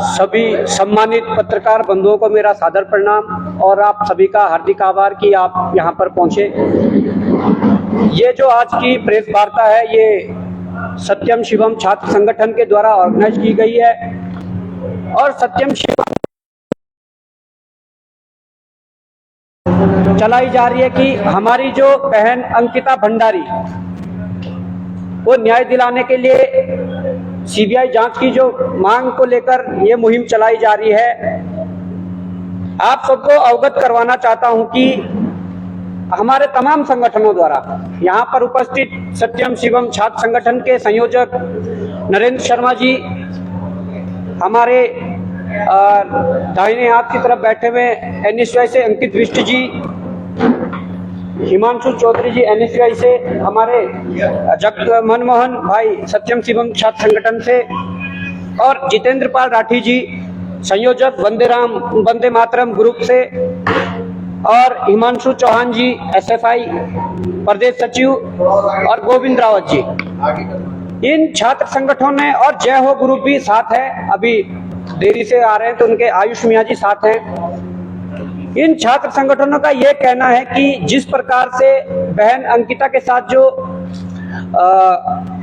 सभी सम्मानित पत्रकार बंधुओं को मेरा सादर प्रणाम और आप सभी का हार्दिक आभार कि आप यहाँ पर पहुँचे। ये जो आज की प्रेस वार्ता है ये सत्यम शिवम छात्र संगठन के द्वारा ऑर्गेनाइज की गई है और सत्यम शिवम चलाई जा रही है कि हमारी जो बहन अंकिता भंडारी वो न्याय दिलाने के लिए सीबीआई जांच की जो मांग को लेकर ये मुहिम चलाई जा रही है। आप सबको अवगत करवाना चाहता हूं कि हमारे तमाम संगठनों द्वारा यहाँ पर उपस्थित सत्यम शिवम छात्र संगठन के संयोजक नरेंद्र शर्मा जी, हमारे दाहिने हाथ की तरफ बैठे हुए एनएसयूआई से अंकित विष्ट जी, हिमांशु चौधरी जी एनएसयूआई से, हमारे मनमोहन भाई सत्यम शिवम छात्र संगठन से और जितेंद्र पाल राठी जी संयोजक वंदे मातरम ग्रुप से और हिमांशु चौहान जी एसएफआई प्रदेश सचिव और गोविंद रावत जी, इन छात्र संगठनों ने और जय हो ग्रुप भी साथ है, अभी देरी से आ रहे हैं तो उनके आयुष मियाँ जी साथ हैं। इन छात्र संगठनों का यह कहना है कि जिस प्रकार से बहन अंकिता के साथ जो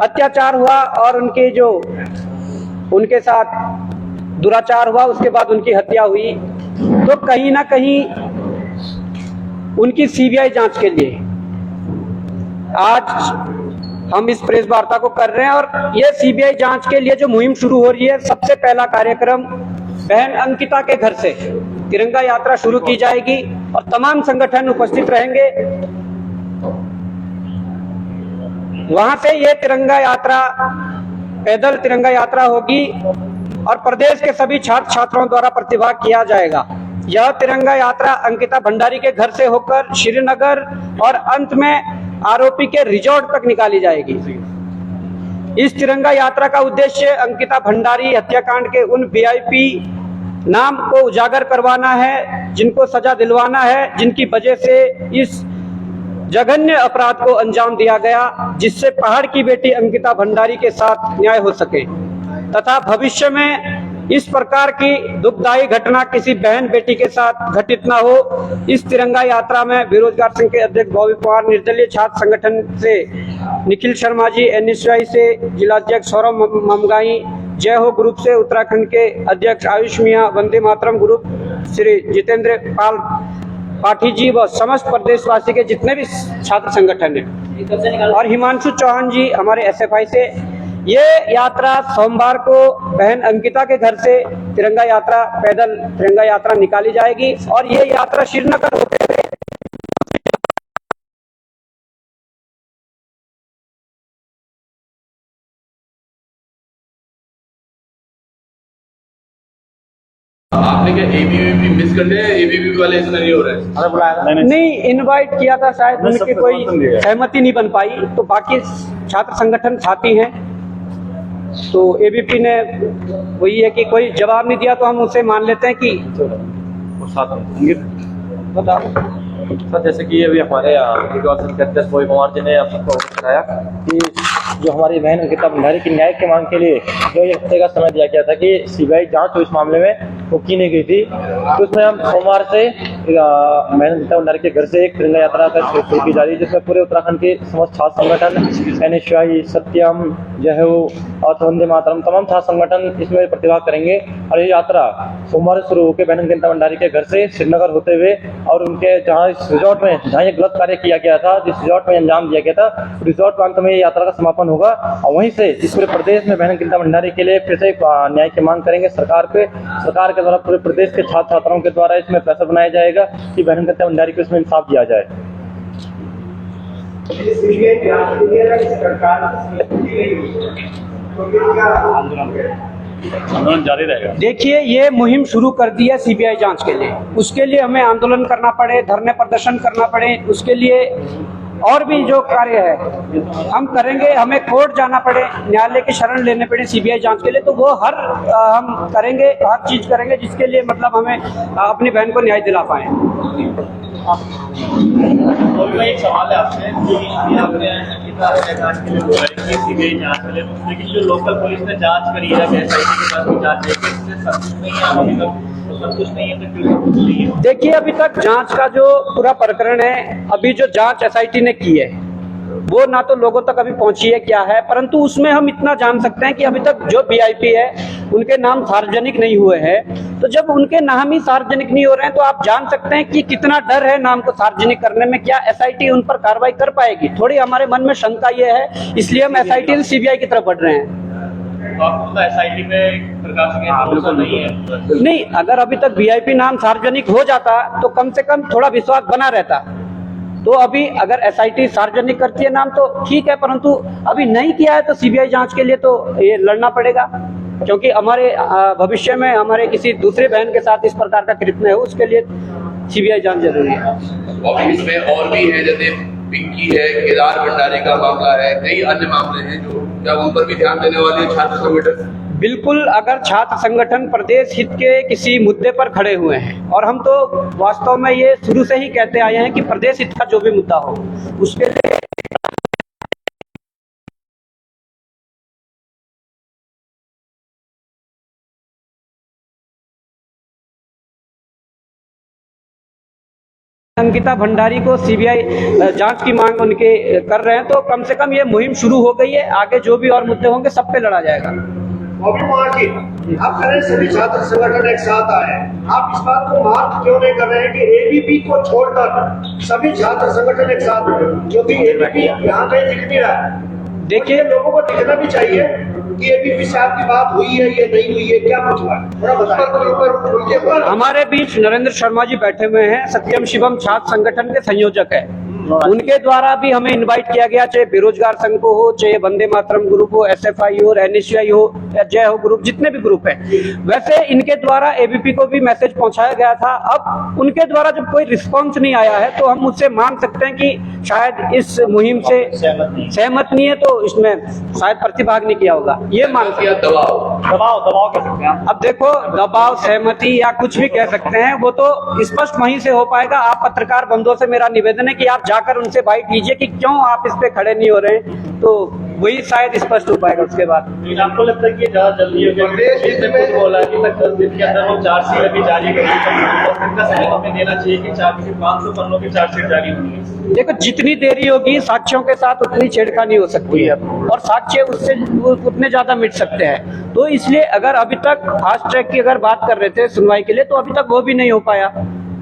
अत्याचार हुआ और उनके साथ दुराचार हुआ, उसके बाद उनकी हत्या हुई, तो कहीं ना कहीं उनकी सीबीआई जांच के लिए आज हम इस प्रेस वार्ता को कर रहे हैं और यह सीबीआई जांच के लिए जो मुहिम शुरू हो रही है, सबसे पहला कार्यक्रम बहन अंकिता के घर से तिरंगा यात्रा शुरू की जाएगी और तमाम संगठन उपस्थित रहेंगे। वहां से यह तिरंगा यात्रा पैदल तिरंगा यात्रा होगी और प्रदेश के सभी छात्र छात्राओं द्वारा प्रतिभाग किया जाएगा। यह तिरंगा यात्रा अंकिता भंडारी के घर से होकर श्रीनगर और अंत में आरोपी के रिजॉर्ट तक निकाली जाएगी। इस तिरंगा यात्रा का उद्देश्य अंकिता भंडारी हत्याकांड के उन वीआईपी नाम को उजागर करवाना है, जिनको सजा दिलवाना है, जिनकी वजह से इस जघन्य अपराध को अंजाम दिया गया, जिससे पहाड़ की बेटी अंकिता भंडारी के साथ न्याय हो सके तथा भविष्य में इस प्रकार की दुखदायी घटना किसी बहन बेटी के साथ घटित ना हो। इस तिरंगा यात्रा में बेरोजगार संघ के अध्यक्ष बॉबी पवार, निर्दलीय छात्र संगठन से निखिल शर्मा जी, एनएसयूआई से जिलाध्यक्ष सौरभ ममगाई, जय हो ग्रुप से उत्तराखंड के अध्यक्ष आयुष मियाँ, वंदे मातरम ग्रुप श्री जितेंद्र पाल पाठी जी व समस्त प्रदेशवासी के जितने भी छात्र संगठन हैं और हिमांशु चौहान जी हमारे एसएफआई से। ये यात्रा सोमवार को बहन अंकिता के घर से पैदल तिरंगा यात्रा निकाली जाएगी और ये यात्रा श्रीनगर होते हुए आपने क्या एबीवीपी मिस कर लिया? एबीवीपी वाले इसमें नहीं हो रहे हैं? नहीं, इनवाइट किया था, शायद उनकी कोई सहमति नहीं बन पाई, तो बाकी छात्र संगठन साथी हैं, तो एबीपी ने वही है कि कोई जवाब नहीं दिया तो हम उसे मान लेते हैं कि बताओ सर। जैसे कि अभी हमारे अध्यक्ष बॉबी पवार जी ने आप सबको बताया कि जो हमारी बहन अंकिता भंडारी की न्याय की मांग के लिए जो एक हफ्ते का समय दिया गया था कि सीबीआई जांच हो इस मामले में, वो की नहीं गई थी, तो उसमें हम सोमवार से बहन अंकिता भंडारी के घर से एक तिरंगा यात्रा शुरू की जा रही है, जिसमें पूरे उत्तराखंड के समस्त छात्र संगठन, एनएसयूआई, सत्यम, जय हो और वंदे मातरम, तमाम छात्र संगठन इसमें प्रतिभाग करेंगे। और ये यात्रा सोमवार से शुरू होकर बहन अंकिता भंडारी के घर से श्रीनगर होते हुए और उनके जहाँ इस रिजॉर्ट में जहाँ ये गलत कार्य किया गया था, जिस रिजॉर्ट में अंजाम दिया गया था, रिजॉर्ट प्रांत में ये यात्रा का समापन होगा और वहीं से इस पूरे प्रदेश में बहन अंकिता भंडारी के लिए फिर से न्याय की मांग करेंगे सरकार पे। सरकार के द्वारा पूरे प्रदेश के छात्र छात्राओं के द्वारा इसमें प्रेशर बनाया जाएगा कि बहन अंकिता भंडारी को इसमें इंसाफ दिया जाए। आंदोलन जारी रहेगा। देखिए, ये मुहिम शुरू कर दी है सीबीआई जांच के लिए, उसके लिए हमें आंदोलन करना पड़े, धरने प्रदर्शन करना पड़े, उसके लिए और भी जो कार्य है हम करेंगे। हमें कोर्ट जाना पड़े, न्यायालय की शरण लेने पड़े सीबीआई जांच के लिए, तो वो हम करेंगे, हर चीज करेंगे जिसके लिए मतलब हमें अपनी बहन को न्याय दिला पाए। और मैं एक सवाल है आपसे कि आपने अंकिता हत्याकांड के लिए बोला कि सीबीआई जांच के लिए, लेकिन जो लोकल पुलिस ने जांच करी है, एसआईटी के पास भी जांच है, इससे संतुष्ट नहीं है अभी तक, तो संतुष्ट नहीं है तो क्यों संतुष्ट नहीं है? देखिए, अभी तक जांच का जो पूरा प्रकरण है, अभी जो जांच एसआईटी ने की है वो ना तो लोगों तक अभी पहुंची है क्या है, परंतु उसमें हम इतना जान सकते हैं कि अभी तक जो वीआईपी है उनके नाम सार्वजनिक नहीं हुए हैं। तो जब उनके नाम ही सार्वजनिक नहीं हो रहे हैं तो आप जान सकते हैं कि कितना डर है नाम को सार्वजनिक करने में। क्या एसआईटी उन पर कार्रवाई कर पाएगी? थोड़ी हमारे मन में शंका ये है, इसलिए हम एसआईटी से सीबीआई की तरफ बढ़ रहे हैं। तो आपको एसआईटी में प्रकाश भरोसा नहीं है? नहीं, अगर अभी तक वीआईपी नाम सार्वजनिक हो जाता तो कम से कम थोड़ा विश्वास बना रहता। तो अभी अगर एसआईटी सार्वजनिक करती है नाम तो ठीक है, परंतु अभी नहीं किया है तो सीबीआई जांच के लिए तो ये लड़ना पड़ेगा, क्योंकि हमारे भविष्य में हमारे किसी दूसरे बहन के साथ इस प्रकार का कृत्य है, उसके लिए सीबीआई जांच जरूरी है। और इसमें और भी है, जैसे पिंकी है, केदार भंडारी का मामला है, कई अन्य मामले हैं जो क्या उन पर भी ध्यान देने वाले छात्र संगठन? बिल्कुल, अगर छात्र संगठन प्रदेश हित के किसी मुद्दे पर खड़े हुए हैं, और हम तो वास्तव में ये शुरू से ही कहते आए हैं कि प्रदेश हित का जो भी मुद्दा हो उसके लिए अंकिता भंडारी को सीबीआई जांच की मांग उनके कर रहे हैं, तो कम से कम ये मुहिम शुरू हो गई है। आगे जो भी और मुद्दे होंगे सब पे लड़ा जाएगा। बॉबी कुमार जी, आप कह रहे हैं सभी छात्र संगठन एक साथ आए, आप इस बात को महत्व क्यों नहीं कर रहे हैं कि एबीपी को छोड़कर सभी छात्र संगठन एक साथ आए? क्योंकि एबीपी यहाँ कहीं दिख नहीं रहा है। देखिए, लोगों को दिखना भी चाहिए कि एबीपी से आपकी बात हुई है, ये नहीं हुई है, क्या कुछ हुआ है, थोड़ा बताइए। हमारे बीच नरेंद्र शर्मा जी बैठे हुए हैं, सत्यम शिवम छात्र संगठन के संयोजक है। उनके द्वारा भी हमें इनवाइट किया गया, चाहे बेरोजगार संघ को हो, चाहे वंदे मातरम ग्रुप हो, एसएफआई हो, एनएसयूआई हो या जय हो ग्रुप, जितने भी ग्रुप है, वैसे इनके द्वारा एबीपी को भी मैसेज पहुंचाया गया था। अब उनके द्वारा जब कोई रिस्पॉन्स नहीं आया है तो हम उससे मान सकते हैं कि शायद इस मुहिम से सहमत नहीं है, तो इसमें शायद प्रतिभाग नहीं किया होगा, ये मान सकते हैं। दबाव कह सकते हैं। अब देखो, दबाव, सहमति या कुछ भी कह सकते हैं, वो तो स्पष्ट वहीं से हो पाएगा। आप पत्रकार बंधुओं से मेरा निवेदन है कि आप जाकर उनसे बाइट लीजिए कि क्यों आप इस पे खड़े नहीं हो रहे हैं, तो वही शायद स्पष्ट हो पाएगा उसके बाद। लेकिन आपको लगता है कि ज्यादा जल्दी हो गया? इसने खुद बोला कि तक 10 दिन के अंदर वो चार्जशीट अभी जारी करेगी, 10 दिन का समय हमें देना चाहिए कि 500 पन्नों की चार्जशीट जारी होनी है। देखो, जितनी देरी होगी साक्ष्यों के साथ उतनी छेड़खानी हो सकती है, और साक्ष्य उससे उतने ज्यादा मिट सकते हैं। तो इसलिए अगर अभी तक फास्ट ट्रैक की अगर बात कर रहे थे सुनवाई के लिए, तो अभी तक वो भी नहीं हो पाया।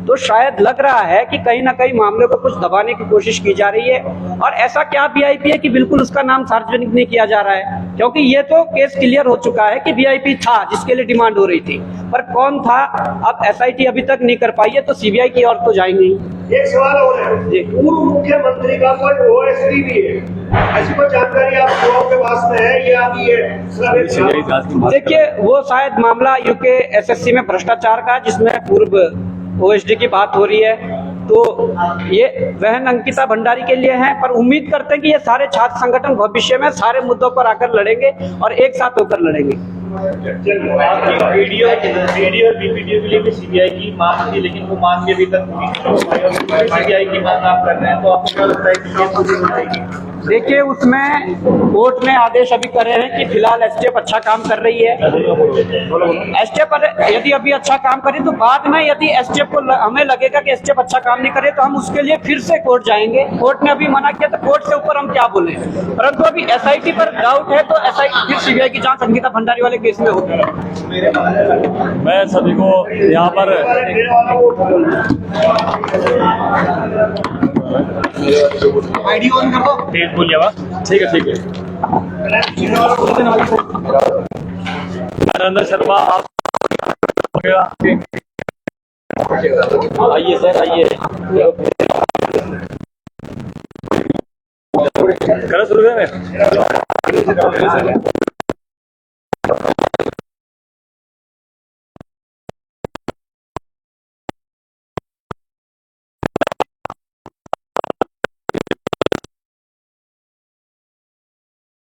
तो शायद लग रहा है कि कहीं ना कहीं मामले को कुछ दबाने की कोशिश की जा रही है। और ऐसा क्या वीआईपी है कि बिल्कुल उसका नाम सार्वजनिक नहीं किया जा रहा है, क्योंकि ये तो केस क्लियर हो चुका है कि वीआईपी था जिसके लिए डिमांड हो रही थी, पर कौन था अब एसआईटी अभी तक नहीं कर पाई है, तो सीबीआई की ओर तो जाएंगे ही। एक सवाल और है, पूर्व मुख्यमंत्री का कोई ओएसडी भी है, ऐसी कोई जानकारी आप लोगों के पास में है या अभी ये देखिए, वो शायद मामला यूके एसएससी में भ्रष्टाचार का, जिसमें पूर्व ओएसडी की बात हो रही है, तो ये बहन अंकिता भंडारी के लिए है। पर उम्मीद करते हैं कि ये सारे छात्र संगठन भविष्य में सारे मुद्दों पर आकर लड़ेंगे और एक साथ होकर लड़ेंगे। वीडियो और वीडियो के लिए भी सीबीआई की मांग थी, लेकिन वो मांग भी अभी तक सीबीआई की मांग आप कर रहे हैं, तो आपको क्या लगता है कि ये पूरी हो जाएगी? देखिए, उसमें कोर्ट ने आदेश अभी करे हैं कि फिलहाल एसटीएफ अच्छा काम कर रही है। एसटीएफ यदि अभी अच्छा काम करे तो बाद में यदि एसटीएफ को हमें लगेगा कि एसटीएफ अच्छा काम नहीं करे तो हम उसके लिए फिर से कोर्ट जाएंगे। कोर्ट ने अभी मना किया तो कोर्ट से ऊपर हम क्या बोले, परंतु अभी एसआईटी पर डाउट है तो एसआईटी फिर सीबीआई की जांच अंकिता भंडारी वाले केस में होगी। मैं सभी को यहाँ पर आईडी ऑन कर दो। तेज बोलिए बा। ठीक है नरेंद्र शर्मा, आप आइए सर, आइए करो शुरू करें।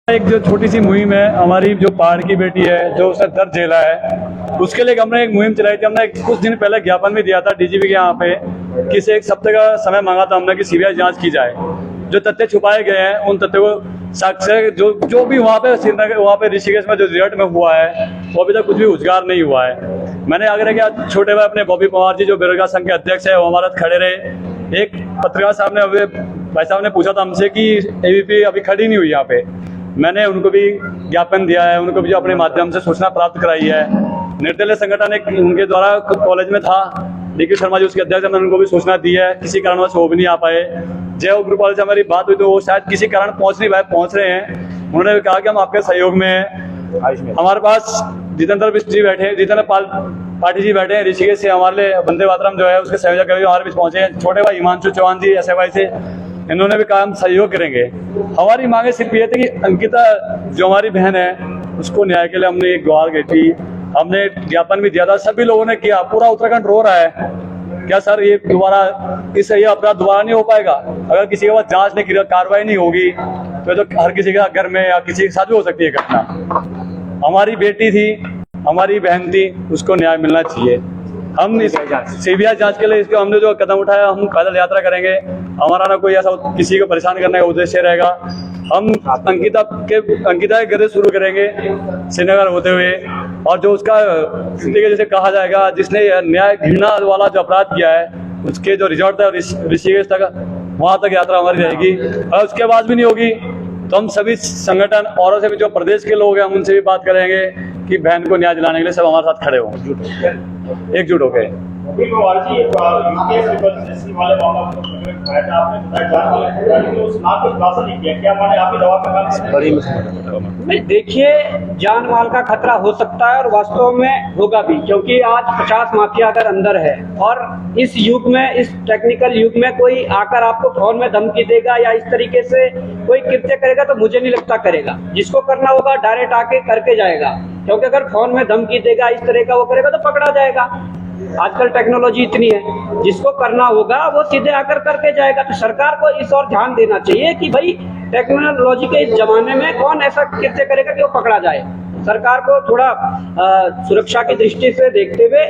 एक जो छोटी सी मुहिम है, हमारी जो पहाड़ की बेटी है जो उसने दर्द झेला है, उसके लिए हमने एक मुहिम चलाई थी। हमने कुछ दिन पहले ज्ञापन भी दिया था डीजीपी के यहाँ पे, किसी एक हफ्ते का समय मांगा था हमने कि सीबीआई जांच की जाए। जो तथ्य छुपाए गए हैं उन तथ्यों को साक्ष्य जो भी वहाँ पे श्रीनगर, वहाँ पे ऋषिकेश में जो रिजल्ट में हुआ है वो अभी तक कुछ भी उजागर नहीं हुआ है। मैंने आग्रह किया, छोटे भाई अपने बॉबी पवार जी जो बेरोजगार संघ के अध्यक्ष है वो हमारे साथ खड़े रहे। एक पत्रकार साहब ने भाई साहब ने पूछा था हमसे कि एबीपी अभी खड़ी नहीं हुई यहाँ पे, मैंने उनको भी ज्ञापन दिया है, उनको भी जो अपने माध्यम से सूचना प्राप्त कराई है। निर्दलीय संगठन एक उनके द्वारा खुद कॉलेज में था, डीके शर्मा जी उसके अध्यक्ष, मैंने उनको भी सूचना दी है, किसी कारणवश वो भी नहीं आ पाए। जय ग्रुप वाले से हमारी बात हुई तो वो शायद किसी कारण पहुंच नहीं पाए, पहुंच रहे हैं। उन्होंने कहा कि हम आपके सहयोग में हैं। हमारे पास जितेंद्र बिष्ट जी बैठे हैं, जितेंद्र पाटिल जी बैठे हैं ऋषिकेश से, हमारे लिए वंदे मातरम जो है उसके संयोजक हमारे बीच पहुंचे हैं। छोटे भाई हिमांशु चौहान जी SFI से, इन्होंने भी कहा हम सहयोग करेंगे। हमारी मांगे सिर्फ ये थी कि अंकिता जो हमारी बहन है उसको न्याय के लिए हमने एक गुहार गई थी, हमने ज्ञापन भी दिया था, सभी लोगों ने किया। पूरा उत्तराखंड रो रहा है क्या सर ये दोबारा ये अपराध दोबारा नहीं हो पाएगा? अगर किसी के बाद जांच नहीं की, कार्रवाई नहीं होगी तो हर किसी के घर में या किसी के साथ भी हो सकती है घटना। हमारी बेटी थी, हमारी बहन थी, उसको न्याय मिलना चाहिए। हम इस सीबीआई जांच के लिए इसको हमने जो कदम उठाया, हम पैदल यात्रा करेंगे। हमारा ना कोई ऐसा किसी को परेशान करने का उद्देश्य रहेगा। हम अंकिता के गले शुरू करेंगे श्रीनगर होते हुए, और जो उसका जैसे कहा जाएगा जिसने न्याय घृणा वाला जो अपराध किया है उसके जो रिजल्ट है ऋषिकेश तक, वहां तक यात्रा हमारी रहेगी। और उसके बाद भी नहीं होगी तो हम सभी संगठन और से भी जो प्रदेश के लोग हैं हम उनसे भी बात करेंगे कि बहन को न्याय दिलाने के लिए सब हमारे साथ खड़े हों, एकजुट हो गए। देखिए, जान माल का खतरा हो सकता है और वास्तव में होगा भी, क्योंकि आज 50 माफिया अगर अंदर है और इस युग में, इस टेक्निकल युग में कोई आकर आपको फोन में धमकी देगा या इस तरीके से कोई कृत्य करेगा तो मुझे नहीं लगता करेगा। जिसको करना होगा डायरेक्ट आके करके जाएगा, क्योंकि अगर फोन में धमकी देगा, इस तरह का वो करेगा तो पकड़ा जाएगा। आजकल टेक्नोलॉजी इतनी है, जिसको करना होगा वो सीधे आकर करके जाएगा। तो सरकार को इस ओर ध्यान देना चाहिए कि भाई टेक्नोलॉजी के इस जमाने में कौन ऐसा कृत्य करेगा कि वो पकड़ा जाए। सरकार को थोड़ा सुरक्षा की दृष्टि से देखते हुए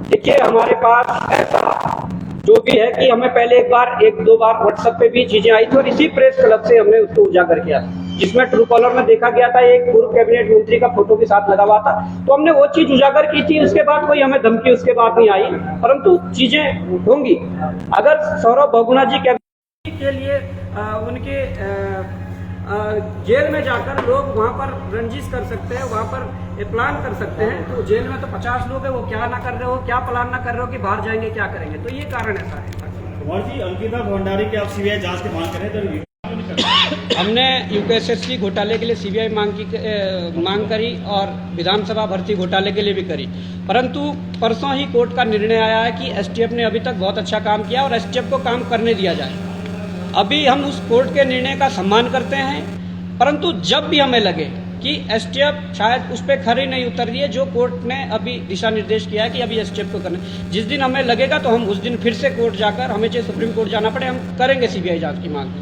देखिए, हमारे पास ऐसा जो भी है कि हमें पहले एक दो बार व्हाट्सएप पे भी चीजें आई थी और इसी प्रेस क्लब से हमने उसको उजागर किया, जिसमें ट्रू कॉलर में देखा गया था एक पूर्व कैबिनेट मंत्री का फोटो के साथ लगा हुआ था। तो हमने वो चीज उजागर की थी। उसके बाद कोई हमें धमकी उसके बाद नहीं आई, परंतु चीजें होंगी। अगर सौरभ बहुगुणा जी के लिए उनके जेल में जाकर लोग वहाँ पर रंजिश कर सकते हैं, वहाँ पर प्लान कर सकते हैं, तो जेल में तो 50 लोग हैं, वो क्या ना कर रहे हो, क्या प्लान ना कर रहे हो कि बाहर जाएंगे क्या करेंगे, तो ये कारण ऐसा है। कुमार जी, अंकिता भंडारी की आप सीबीआई जांच की मांग करें तो हमने यूपीएससी घोटाले के लिए सीबीआई मांग करी और विधानसभा भर्ती घोटाले के लिए भी करी, परंतु परसों ही कोर्ट का निर्णय आया है कि एसटीएफ ने अभी तक बहुत अच्छा काम किया और एसटीएफ को काम करने दिया जाए। अभी हम उस कोर्ट के निर्णय का सम्मान करते हैं, परंतु जब भी हमें लगे कि एसटीएफ शायद उस पर खरी नहीं उतर रही है, जो कोर्ट ने अभी दिशा निर्देश किया है कि अभी एसटीएफ को करना, जिस दिन हमें लगेगा तो हम उस दिन फिर से कोर्ट जाकर, हमें चाहे सुप्रीम कोर्ट जाना पड़े, हम करेंगे सीबीआई जांच की मांग।